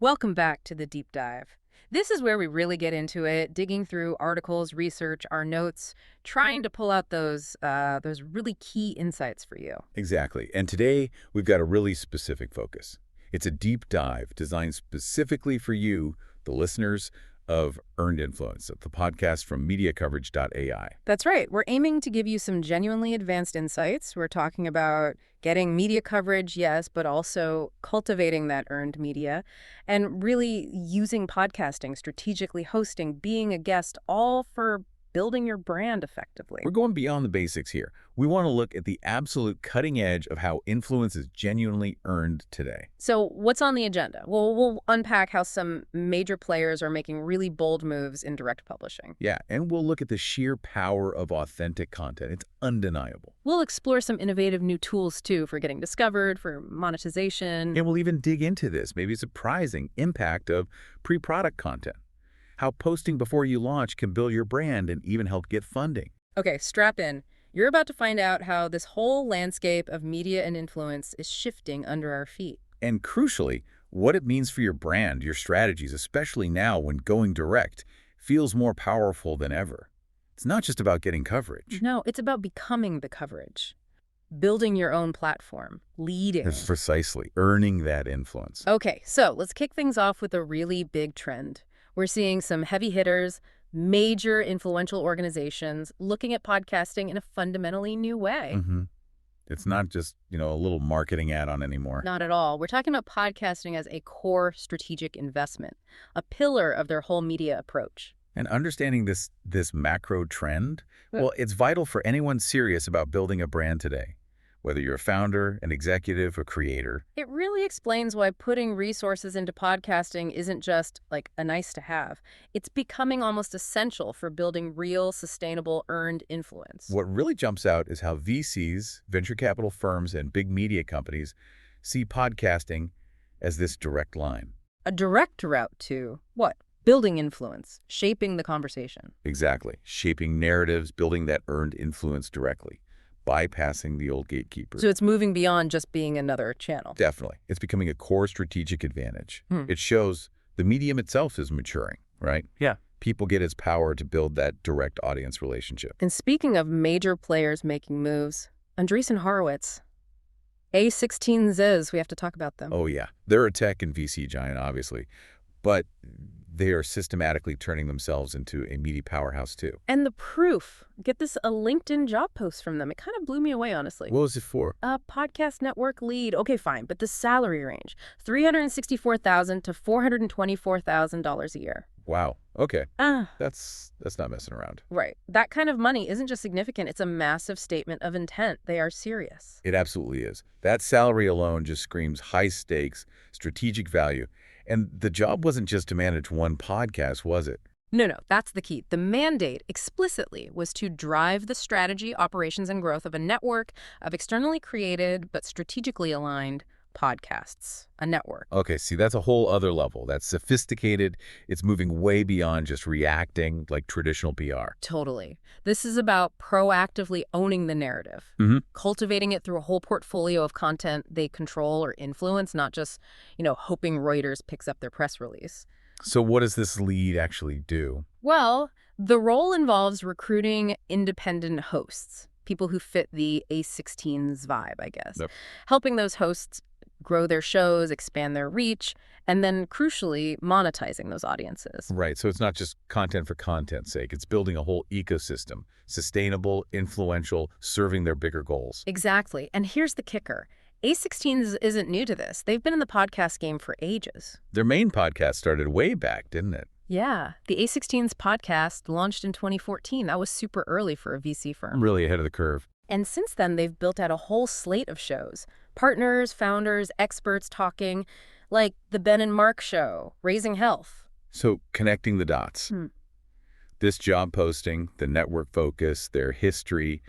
Welcome back to the deep dive. This is where we really get into it, digging through articles, research, our notes, trying to pull out those really key insights for you. Exactly. And today, we've got a really specific focus. It's a deep dive designed specifically for you, the listeners of Earned Influence, the podcast from mediacoverage.ai. That's right. We're aiming to give you some genuinely advanced insights. We're talking about getting media coverage, yes, but also cultivating that earned media and really using podcasting, strategically hosting, being a guest, all for building your brand effectively. We're going beyond the basics here. We want to look at the absolute cutting edge of how influence is genuinely earned today. So what's on the agenda? Well, we'll unpack how some major players are making really bold moves in direct publishing. Yeah, and we'll look at the sheer power of authentic content. It's undeniable. We'll explore some innovative new tools, too, for getting discovered, for monetization. And we'll even dig into this, maybe surprising impact of pre-product content. How posting before you launch can build your brand and even help get funding. Okay, strap in. You're about to find out how this whole landscape of media and influence is shifting under our feet. And crucially, what it means for your brand, your strategies, especially now when going direct, feels more powerful than ever. It's not just about getting coverage. No, it's about becoming the coverage. Building your own platform, leading. It's precisely, earning that influence. Okay, so let's kick things off with a really big trend. We're seeing some heavy hitters, major influential organizations looking at podcasting in a fundamentally new way. It's not just, a little marketing add-on anymore. Not at all. We're talking about podcasting as a core strategic investment, a pillar of their whole media approach. And understanding this macro trend, well, it's vital for anyone serious about building a brand today. Whether you're a founder, an executive, a creator. It really explains why putting resources into podcasting isn't just like a nice to have. It's becoming almost essential for building real, sustainable, earned influence. What really jumps out is how VCs, venture capital firms, and big media companies see podcasting as this direct line. A direct route to what? Building influence, shaping the conversation. Exactly. Shaping narratives, building that earned influence directly. Bypassing the old gatekeeper. So it's moving beyond just being another channel. Definitely. It's becoming a core strategic advantage. It shows the medium itself is maturing, right? Yeah. People get its power to build that direct audience relationship. And speaking of major players making moves, Andreessen Horowitz, A16Zs, we have to talk about them. Oh, yeah. They're a tech and VC giant, obviously. But they are systematically turning themselves into a media powerhouse, too. And the proof. Get this, a LinkedIn job post from them. It kind of blew me away, honestly. What was it for? A podcast network lead. Okay, fine. But the salary range, $364,000 to $424,000 a year. Wow. Okay. That's not messing around. Right. That kind of money isn't just significant. It's a massive statement of intent. They are serious. It absolutely is. That salary alone just screams high stakes, strategic value. And the job wasn't just to manage one podcast, was it? No, that's the key. The mandate explicitly was to drive the strategy, operations, and growth of a network of externally created but strategically aligned podcasts, a network. Okay, see, that's a whole other level. That's sophisticated. It's moving way beyond just reacting like traditional PR. Totally. This is about proactively owning the narrative, cultivating it through a whole portfolio of content they control or influence, not just, hoping Reuters picks up their press release. So what does this lead actually do? Well, the role involves recruiting independent hosts, people who fit the A16's vibe, I guess, helping those hosts grow their shows, expand their reach, and then, crucially, monetizing those audiences. Right, so it's not just content for content's sake. It's building a whole ecosystem, sustainable, influential, serving their bigger goals. Exactly, and here's the kicker. A16 isn't new to this. They've been in the podcast game for ages. Their main podcast started way back, didn't it? Yeah, the A16's podcast launched in 2014. That was super early for a VC firm. Really ahead of the curve. And since then, they've built out a whole slate of shows. Partners, founders, experts talking, like The Ben and Mark Show, Raising Health. So connecting the dots. This job posting, the network focus, their history,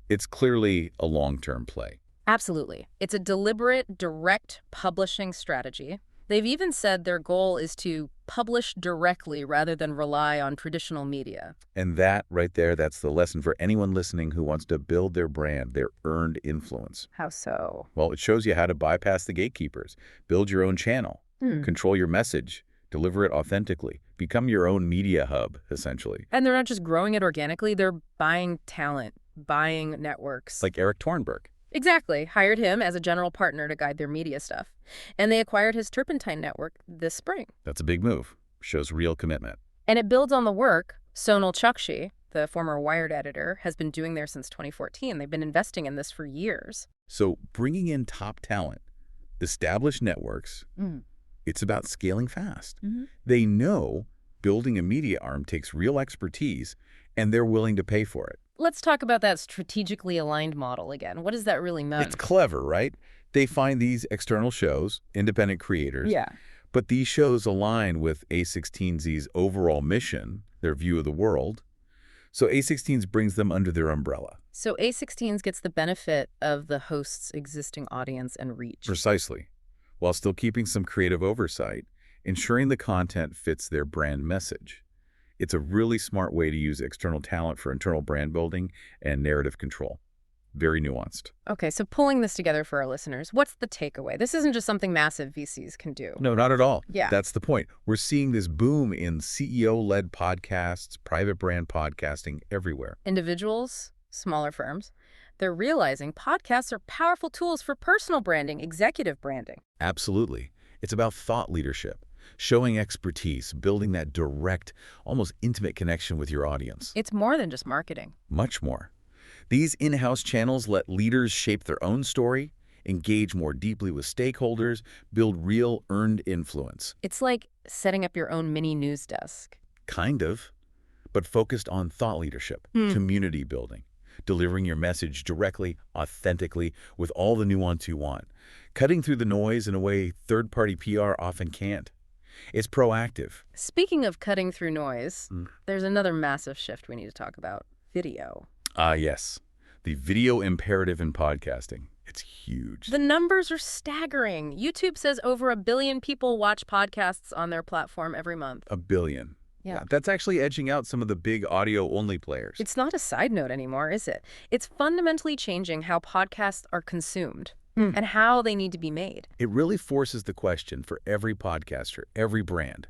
it's clearly a long-term play. Absolutely. It's a deliberate, direct publishing strategy. They've even said their goal is to publish directly rather than rely on traditional media. And that right there, that's the lesson for anyone listening who wants to build their brand, their earned influence. How so? Well, it shows you how to bypass the gatekeepers, build your own channel, Control your message. Deliver it authentically. Become your own media hub, essentially. And they're not just growing it organically, they're buying talent, buying networks. Like Eric Tornberg. Exactly. Hired him as a general partner to guide their media stuff. And they acquired his Turpentine network this spring. That's a big move. Shows real commitment. And it builds on the work Sonal Chokshi, the former Wired editor, has been doing there since 2014. They've been investing in this for years. So bringing in top talent, established networks, it's about scaling fast. They know building a media arm takes real expertise, and they're willing to pay for it. Let's talk about that strategically aligned model again. What does that really mean? It's clever, right? They find these external shows, independent creators. Yeah. But these shows align with A16Z's overall mission, their view of the world. So A16Z brings them under their umbrella. So A16Z gets the benefit of the host's existing audience and reach. Precisely. While still keeping some creative oversight, ensuring the content fits their brand message. It's a really smart way to use external talent for internal brand building and narrative control. Very nuanced. Okay, so pulling this together for our listeners, what's the takeaway? This isn't just something massive VCs can do. No, not at all. Yeah. That's the point. We're seeing this boom in CEO-led podcasts, private brand podcasting everywhere. Individuals, smaller firms, they're realizing podcasts are powerful tools for personal branding, executive branding. Absolutely. It's about thought leadership, showing expertise, building that direct, almost intimate connection with your audience. It's more than just marketing. Much more. These in-house channels let leaders shape their own story, engage more deeply with stakeholders, build real earned influence. It's like setting up your own mini news desk. Kind of, but focused on thought leadership, community building, delivering your message directly, authentically, with all the nuance you want, cutting through the noise in a way third-party PR often can't. It's proactive. Speaking of cutting through noise, there's another massive shift we need to talk about: video. Yes. The video imperative in podcasting. It's huge. The numbers are staggering. YouTube says over 1 billion people watch podcasts on their platform every month. 1 billion. Yeah. That's actually edging out some of the big audio-only players. It's not a side note anymore, is it? It's fundamentally changing how podcasts are consumed and how they need to be made. It really forces the question for every podcaster, every brand.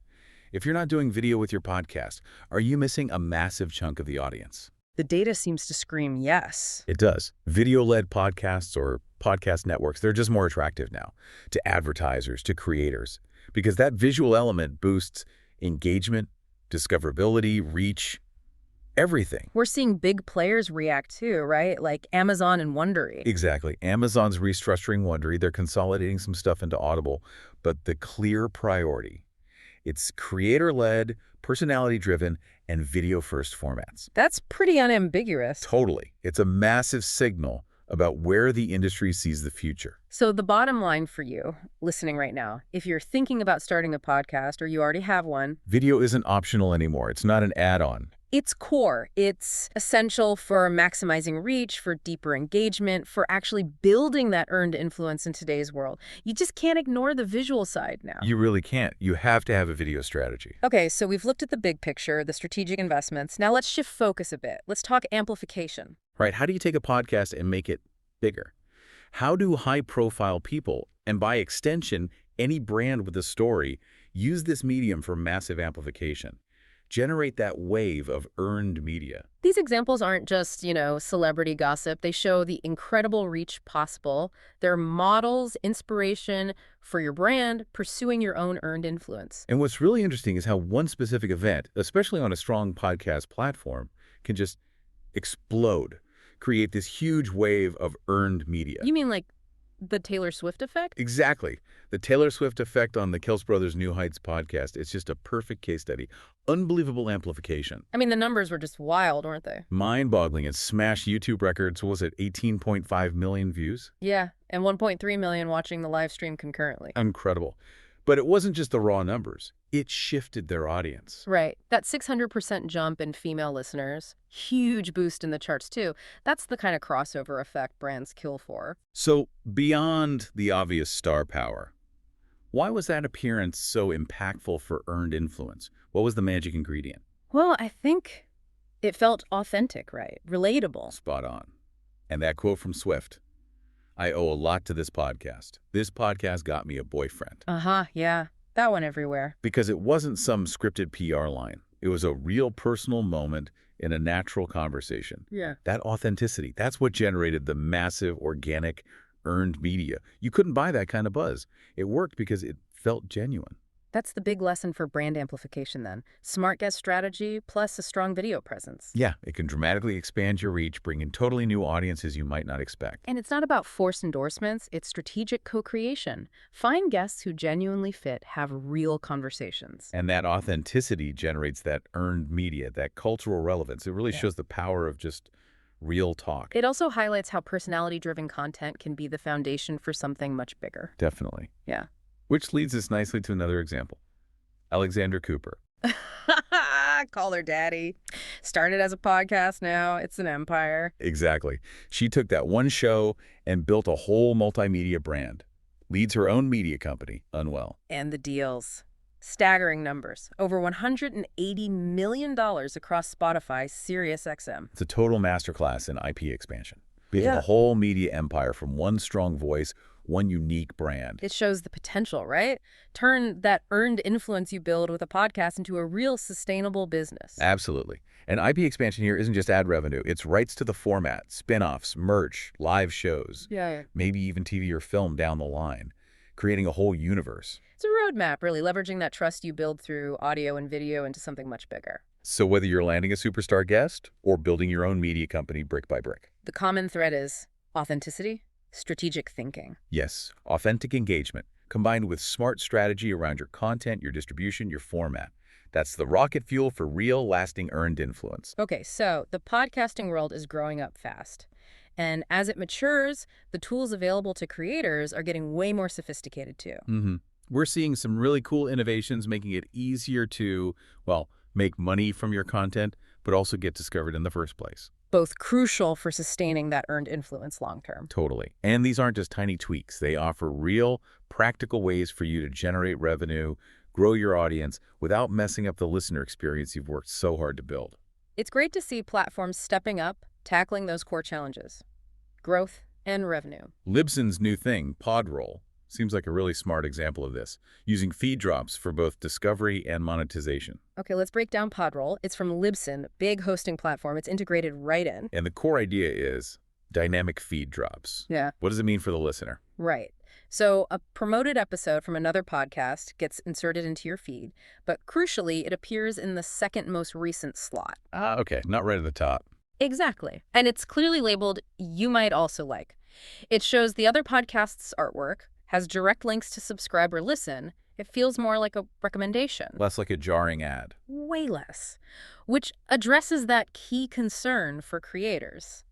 If you're not doing video with your podcast, are you missing a massive chunk of the audience? The data seems to scream yes. It does. Video-led podcasts or podcast networks, they're just more attractive now to advertisers, to creators, because that visual element boosts engagement, discoverability, reach, everything. We're seeing big players react too, right? Like Amazon and Wondery. Exactly. Amazon's restructuring Wondery. They're consolidating some stuff into Audible, but the clear priority, it's creator-led, personality-driven, and video-first formats. That's pretty unambiguous. Totally. It's a massive signal about where the industry sees the future. So the bottom line for you, listening right now, if you're thinking about starting a podcast or you already have one, Video isn't optional anymore. It's not an add-on. it's core. It's essential for maximizing reach, for deeper engagement, for actually building that earned influence in today's world. You just can't ignore the visual side now. You really can't. You have to have a video strategy. Okay, so we've looked at the big picture, the strategic investments. Now let's shift focus a bit. Let's talk amplification. Right? How do you take a podcast and make it bigger? How do high-profile people, and by extension, any brand with a story, use this medium for massive amplification? Generate that wave of earned media. These examples aren't just, celebrity gossip. They show the incredible reach possible. They're models, inspiration for your brand, pursuing your own earned influence. And what's really interesting is how one specific event, especially on a strong podcast platform, can just explode, create this huge wave of earned media. You mean like the Taylor Swift effect? Exactly. The Taylor Swift effect on the Kels Brothers New Heights podcast. It's just a perfect case study. Unbelievable amplification. I mean, the numbers were just wild, weren't they? Mind-boggling. It smashed YouTube records. What was it, 18.5 million views? Yeah, and 1.3 million watching the live stream concurrently. Incredible. But it wasn't just the raw numbers. It shifted their audience. Right. That 600% jump in female listeners, huge boost in the charts too. That's the kind of crossover effect brands kill for. So beyond the obvious star power, why was that appearance so impactful for earned influence? What was the magic ingredient? Well, I think it felt authentic, right? Relatable. Spot on. And that quote from Swift, "I owe a lot to this podcast. This podcast got me a boyfriend." Yeah. That one everywhere. Because it wasn't some scripted PR line. It was a real personal moment in a natural conversation. Yeah. That authenticity, that's what generated the massive, organic, earned media. You couldn't buy that kind of buzz. It worked because it felt genuine. That's the big lesson for brand amplification then. Smart guest strategy plus a strong video presence. Yeah, it can dramatically expand your reach, bring in totally new audiences you might not expect. And it's not about forced endorsements, it's strategic co-creation. Find guests who genuinely fit, have real conversations. And that authenticity generates that earned media, that cultural relevance. It really shows the power of just real talk. It also highlights how personality-driven content can be the foundation for something much bigger. Definitely. Yeah. Which leads us nicely to another example. Alexandra Cooper. Call her daddy. Started as a podcast, now it's an empire. Exactly. She took that one show and built a whole multimedia brand. Leads her own media company, Unwell. And the deals. Staggering numbers. Over $180 million across Spotify, SiriusXM. It's a total masterclass in IP expansion. Building a whole media empire from one strong voice, one unique brand. It shows the potential, right? Turn that earned influence you build with a podcast into a real sustainable business. Absolutely. And IP expansion here isn't just ad revenue. It's rights to the format, spin-offs, merch, live shows, maybe even TV or film down the line, creating a whole universe. It's a roadmap, really, leveraging that trust you build through audio and video into something much bigger. So whether you're landing a superstar guest or building your own media company brick by brick. The common thread is authenticity, strategic thinking. Yes, authentic engagement, combined with smart strategy around your content, your distribution, your format. That's the rocket fuel for real, lasting, earned influence. Okay, so the podcasting world is growing up fast. And as it matures, the tools available to creators are getting way more sophisticated too. We're seeing some really cool innovations making it easier to, well, make money from your content, but also get discovered in the first place. Both crucial for sustaining that earned influence long term. Totally. And these aren't just tiny tweaks. They offer real, practical ways for you to generate revenue, grow your audience, without messing up the listener experience you've worked so hard to build. It's great to see platforms stepping up, tackling those core challenges. Growth and revenue. Libsyn's new thing, Podroll, seems like a really smart example of this, using feed drops for both discovery and monetization. Okay, let's break down Podroll. It's from Libsyn, big hosting platform. It's integrated right in. And the core idea is dynamic feed drops. Yeah. What does it mean for the listener? Right. So a promoted episode from another podcast gets inserted into your feed, but crucially, it appears in the second most recent slot. Ah, okay, not right at the top. Exactly. And it's clearly labeled, "You might also like." It shows the other podcast's artwork, has direct links to subscribe or listen. It feels more like a recommendation. Less like a jarring ad. Way less. Which addresses that key concern for creators.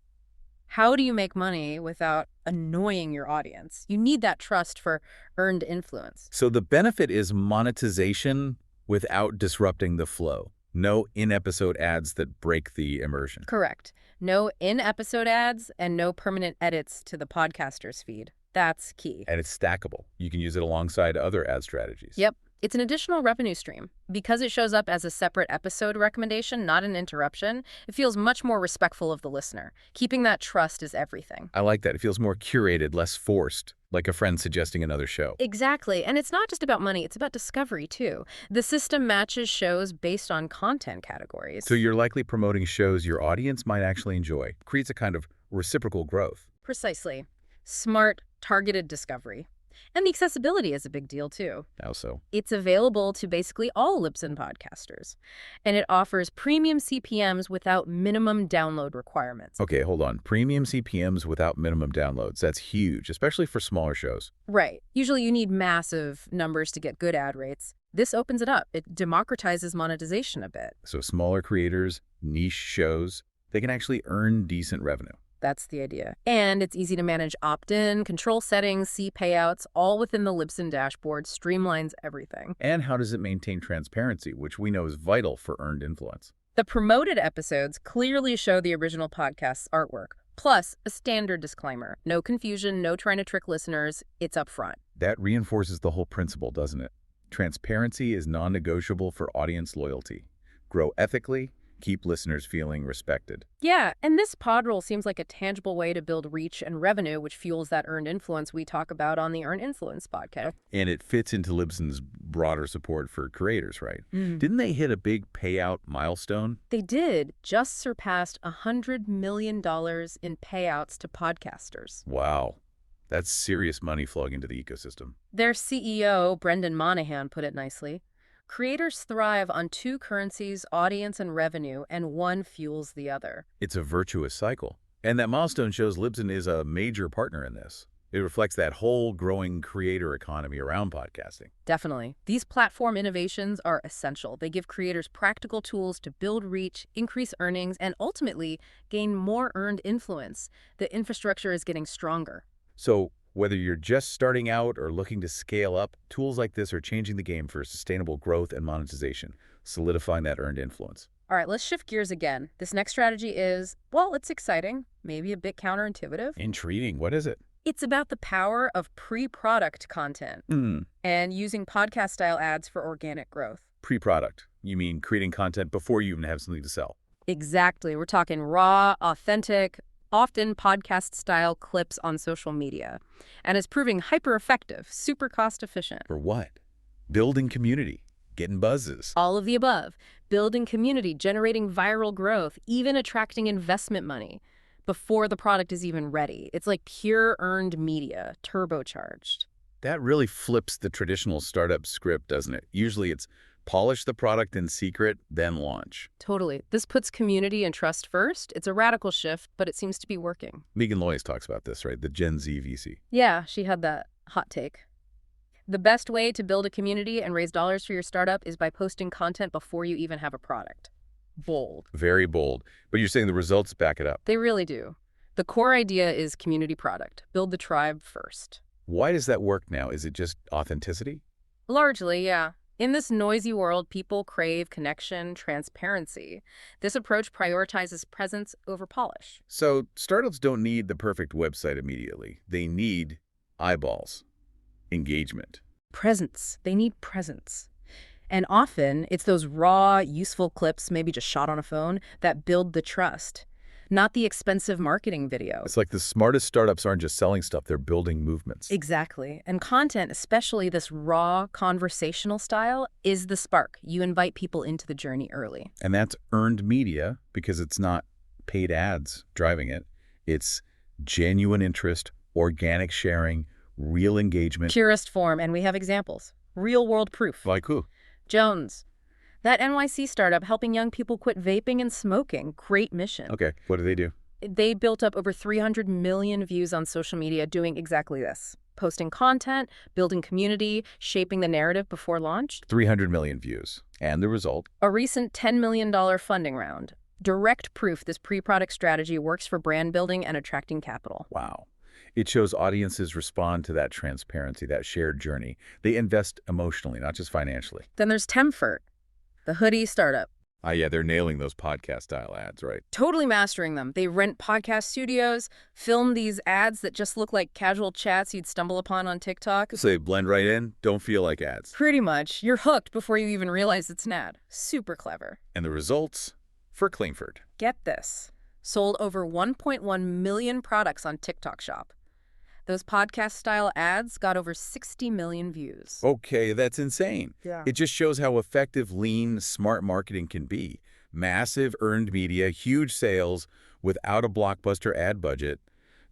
How do you make money without annoying your audience? You need that trust for earned influence. So the benefit is monetization without disrupting the flow. No in-episode ads that break the immersion. Correct. No in-episode ads and no permanent edits to the podcaster's feed. That's key. And it's stackable. You can use it alongside other ad strategies. Yep. It's an additional revenue stream. Because it shows up as a separate episode recommendation, not an interruption, it feels much more respectful of the listener. Keeping that trust is everything. I like that. It feels more curated, less forced, like a friend suggesting another show. Exactly. And it's not just about money, it's about discovery, too. The system matches shows based on content categories. So you're likely promoting shows your audience might actually enjoy. Creates a kind of reciprocal growth. Precisely. Smart, targeted discovery. And the accessibility is a big deal, too. How so? It's available to basically all Libsyn podcasters. And it offers premium CPMs without minimum download requirements. Okay, hold on. Premium CPMs without minimum downloads. That's huge, especially for smaller shows. Right. Usually you need massive numbers to get good ad rates. This opens it up. It democratizes monetization a bit. So smaller creators, niche shows, they can actually earn decent revenue. That's the idea. And it's easy to manage opt-in, control settings, see payouts, all within the Libsyn dashboard, streamlines everything. And how does it maintain transparency, which we know is vital for earned influence? The promoted episodes clearly show the original podcast's artwork, plus a standard disclaimer. No confusion, no trying to trick listeners, it's upfront. That reinforces the whole principle, doesn't it? Transparency is non-negotiable for audience loyalty. Grow ethically, keep listeners feeling respected. Yeah, and this pod role seems like a tangible way to build reach and revenue, which fuels that earned influence we talk about on the Earned Influence podcast. And it fits into Libsyn's broader support for creators, right? Mm. Didn't they hit a big payout milestone? They did, just surpassed $100 million in payouts to podcasters. Wow. That's serious money flowing into the ecosystem. Their CEO, Brendan Monahan, put it nicely. Creators thrive on two currencies, audience and revenue, and one fuels the other. It's a virtuous cycle. And that milestone shows Libsyn is a major partner in this. It reflects that whole growing creator economy around podcasting. Definitely. These platform innovations are essential. They give creators practical tools to build reach, increase earnings, and ultimately gain more earned influence. The infrastructure is getting stronger. So whether you're just starting out or looking to scale up, tools like this are changing the game for sustainable growth and monetization, solidifying that earned influence. All right, let's shift gears again. This next strategy is, well, it's exciting, maybe a bit counterintuitive. Intriguing. What is it? It's about the power of pre-product content and using podcast-style ads for organic growth. Pre-product. You mean creating content before you even have something to sell? Exactly. We're talking raw, authentic, often podcast-style clips on social media. And it's proving hyper-effective, super cost-efficient. For what? Building community, getting buzzes. All of the above. Building community, generating viral growth, even attracting investment money before the product is even ready. It's like pure earned media, turbocharged. That really flips the traditional startup script, doesn't it? Usually it's polish the product in secret, then launch. Totally. This puts community and trust first. It's a radical shift, but it seems to be working. Megan Loyce talks about this, right? The Gen Z VC. Yeah, she had that hot take. The best way to build a community and raise dollars for your startup is by posting content before you even have a product. Bold. Very bold. But you're saying the results back it up. They really do. The core idea is community product. Build the tribe first. Why does that work now? Is it just authenticity? Largely, yeah. In this noisy world, people crave connection, transparency. This approach prioritizes presence over polish. So startups don't need the perfect website immediately. They need eyeballs, engagement. Presence. They need presence. And often, it's those raw, useful clips, maybe just shot on a phone, that build the trust, not the expensive marketing video. It's like the smartest startups aren't just selling stuff, they're building movements. Exactly. And content, especially this raw, conversational style, is the spark. You invite people into the journey early. And that's earned media because it's not paid ads driving it. It's genuine interest, organic sharing, real engagement. Purest form, and we have examples. Real-world proof. Like who? Jones. That NYC startup helping young people quit vaping and smoking. Great mission. Okay, what do they do? They built up over 300 million views on social media doing exactly this. Posting content, building community, shaping the narrative before launch. 300 million views. And the result? A recent $10 million funding round. Direct proof this pre-product strategy works for brand building and attracting capital. Wow. It shows audiences respond to that transparency, that shared journey. They invest emotionally, not just financially. Then there's Temfort, the hoodie startup. Yeah, they're nailing those podcast-style ads, right? Totally mastering them. They rent podcast studios, film these ads that just look like casual chats you'd stumble upon on TikTok. So they blend right in, don't feel like ads. Pretty much. You're hooked before you even realize it's an ad. Super clever. And the results? For Clingford. Get this. Sold over 1.1 million products on TikTok Shop. Those podcast-style ads got over 60 million views. Okay, that's insane. Yeah. It just shows how effective, lean, smart marketing can be. Massive earned media, huge sales, without a blockbuster ad budget.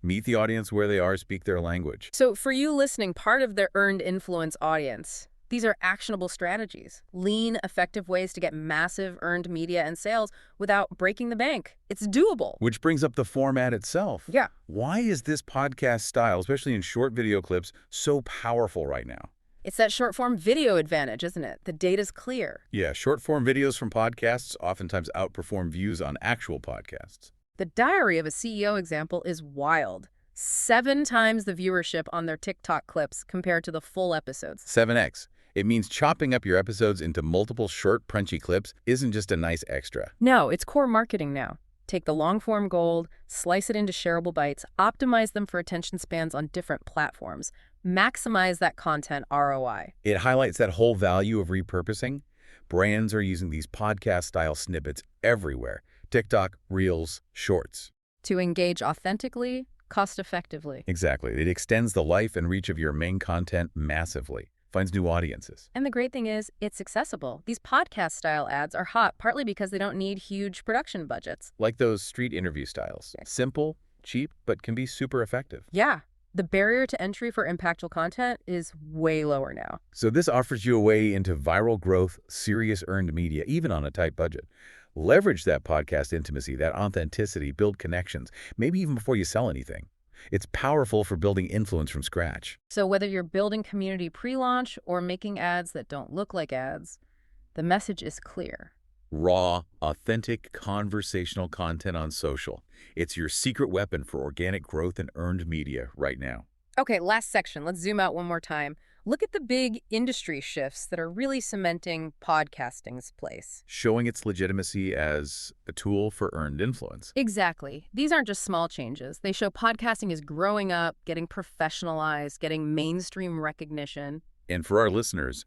Meet the audience where they are, speak their language. So for you listening, part of their earned influence audience, these are actionable strategies, lean, effective ways to get massive earned media and sales without breaking the bank. It's doable. Which brings up the format itself. Yeah. Why is this podcast style, especially in short video clips, so powerful right now? It's that short-form video advantage, isn't it? The data's clear. Yeah, short-form videos from podcasts oftentimes outperform views on actual podcasts. The Diary of a CEO example is wild. 7 times the viewership on their TikTok clips compared to the full episodes. 7x. It means chopping up your episodes into multiple short, punchy clips isn't just a nice extra. No, it's core marketing now. Take the long-form gold, slice it into shareable bites, optimize them for attention spans on different platforms, maximize that content ROI. It highlights that whole value of repurposing. Brands are using these podcast-style snippets everywhere. TikTok, Reels, Shorts. To engage authentically, cost-effectively. Exactly. It extends the life and reach of your main content massively. Finds new audiences. And the great thing is, it's accessible. These podcast-style ads are hot partly because they don't need huge production budgets. Like those street interview styles. Simple, cheap, but can be super effective. Yeah. The barrier to entry for impactful content is way lower now. So this offers you a way into viral growth, serious earned media, even on a tight budget. Leverage that podcast intimacy, that authenticity, build connections, maybe even before you sell anything. It's powerful for building influence from scratch. So whether you're building community pre-launch or making ads that don't look like ads, the message is clear. Raw, authentic, conversational content on social. It's your secret weapon for organic growth and earned media right now. Okay, last section. Let's zoom out one more time. Look at the big industry shifts that are really cementing podcasting's place. Showing its legitimacy as a tool for earned influence. Exactly. These aren't just small changes. They show podcasting is growing up, getting professionalized, getting mainstream recognition. And for our listeners,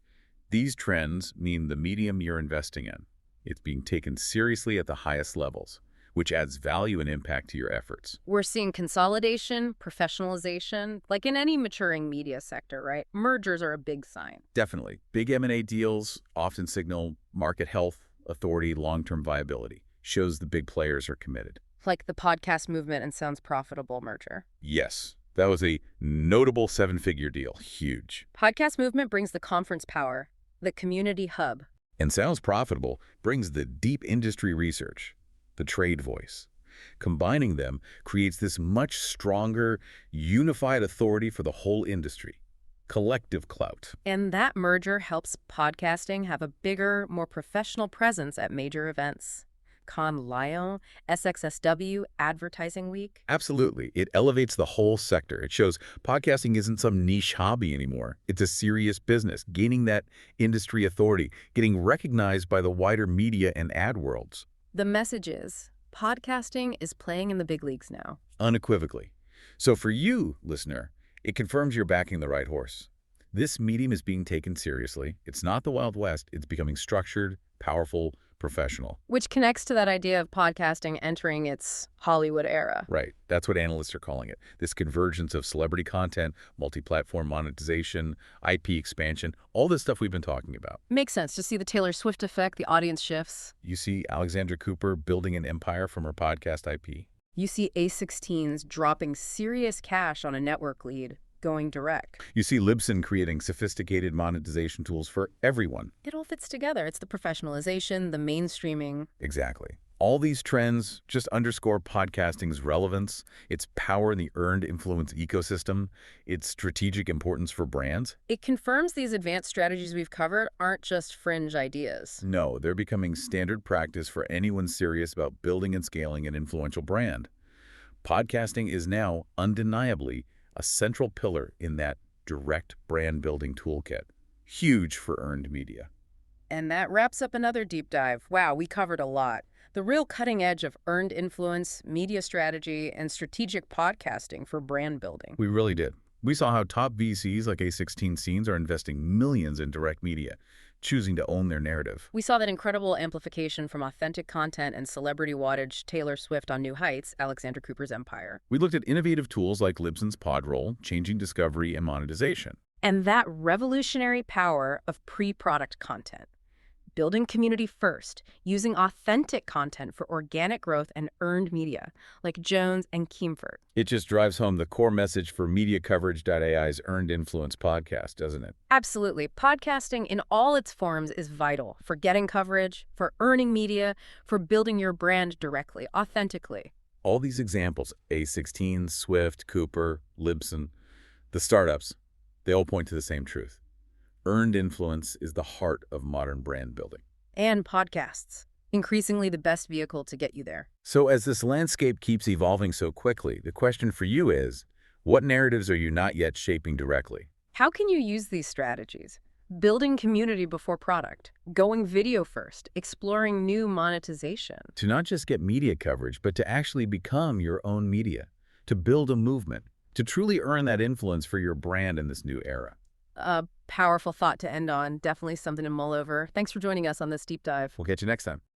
these trends mean the medium you're investing in. It's being taken seriously at the highest levels, which adds value and impact to your efforts. We're seeing consolidation, professionalization, like in any maturing media sector, right? Mergers are a big sign. Definitely. Big M&A deals often signal market health, authority, long-term viability. Shows the big players are committed. Like the podcast movement and Sounds Profitable merger. Yes, that was a notable seven-figure deal. Huge. Podcast movement brings the conference power, the community hub. And Sounds Profitable brings the deep industry research, the trade voice. Combining them creates this much stronger, unified authority for the whole industry. Collective clout. And that merger helps podcasting have a bigger, more professional presence at major events. Cannes Lion, SXSW, Advertising Week. Absolutely. It elevates the whole sector. It shows podcasting isn't some niche hobby anymore. It's a serious business, gaining that industry authority, getting recognized by the wider media and ad worlds. The message is, podcasting is playing in the big leagues now. Unequivocally. So for you, listener, it confirms you're backing the right horse. This medium is being taken seriously. It's not the Wild West. It's becoming structured, powerful, professional. Which connects to that idea of podcasting entering its Hollywood era. Right. That's what analysts are calling it. This convergence of celebrity content, multi-platform monetization, IP expansion, all this stuff we've been talking about. Makes sense to see the Taylor Swift effect, the audience shifts. You see Alexandra Cooper building an empire from her podcast IP. You see A16s dropping serious cash on a network lead, going direct. You see Libsyn creating sophisticated monetization tools for everyone. It all fits together. It's the professionalization, the mainstreaming. Exactly. All these trends just underscore podcasting's relevance, its power in the earned influence ecosystem, its strategic importance for brands. It confirms these advanced strategies we've covered aren't just fringe ideas. No, they're becoming standard practice for anyone serious about building and scaling an influential brand. Podcasting is now undeniably a central pillar in that direct brand building toolkit. Huge for earned media. And that wraps up another deep dive. Wow, we covered a lot. The real cutting edge of earned influence, media strategy, and strategic podcasting for brand building. We really did. We saw how top VCs like A16 Scenes are investing millions in direct media, choosing to own their narrative. We saw that incredible amplification from authentic content and celebrity wattage Taylor Swift on New Heights, Alexandra Cooper's empire. We looked at innovative tools like Libsyn's Podroll, changing discovery and monetization. And that revolutionary power of pre-product content. Building community first, using authentic content for organic growth and earned media, like Jones and Keemfert. It just drives home the core message for MediaCoverage.ai's Earned Influence podcast, doesn't it? Absolutely. Podcasting in all its forms is vital for getting coverage, for earning media, for building your brand directly, authentically. All these examples, A16, Swift, Cooper, Libsyn, the startups, they all point to the same truth. Earned influence is the heart of modern brand building. And podcasts, increasingly the best vehicle to get you there. So as this landscape keeps evolving so quickly, the question for you is, what narratives are you not yet shaping directly? How can you use these strategies? Building community before product, going video first, exploring new monetization. To not just get media coverage, but to actually become your own media, to build a movement, to truly earn that influence for your brand in this new era. A powerful thought to end on. Definitely something to mull over. Thanks for joining us on this deep dive. We'll catch you next time.